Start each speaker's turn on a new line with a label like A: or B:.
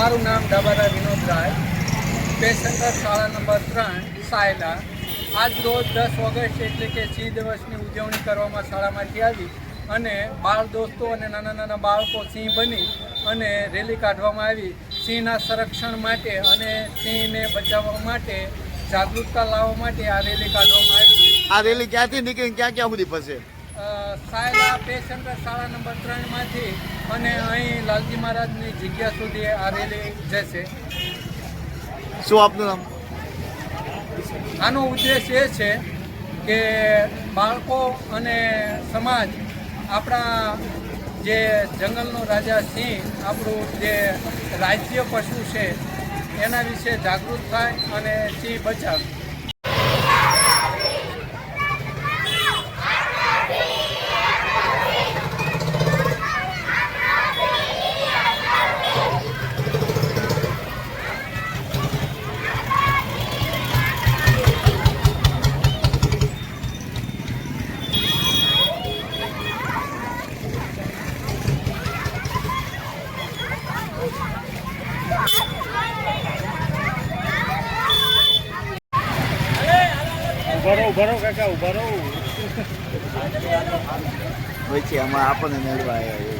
A: મારું નામ ડાબારા વિનોદ રાય, પેસેન્જર શાળા નંબર 3 સાયલા. આજ રોજ 10 ઓગસ્ટ એટલે કે સિંહ દિવસની ઉજવણી કરવામાં શાળામાંથી આવી અને બાળ દોસ્તો અને નાના નાના બાળકો સિંહ બની અને રેલી કાઢવામાં આવી. સિંહના સંરક્ષણ માટે અને સિંહને બચાવવા માટે જાગૃતતા લાવવા માટે આ રેલી કાઢવામાં આવી.
B: આ રેલી ક્યાંથી નીકળીને ક્યાં ક્યાં સુધી ફરશે?
A: સાયલા પેસેન્જર શાળા નંબર 3માંથી અને અહીં લાલજી મહારાજની જગ્યા સુધી આ રેલી જશે.
B: શું આપનું નામ?
A: આનો ઉદ્દેશ એ છે કે બાળકો અને સમાજ આપણા જે જંગલનો રાજા સિંહ, આપણું જે રાજ્ય પશુ છે એના વિશે જાગૃત થાય અને સિંહ બચાવે.
C: ઉભા રહો કાકા, ઉભા રહો.
B: હોય છે આમાં આપણને મેળવા આવ્યા.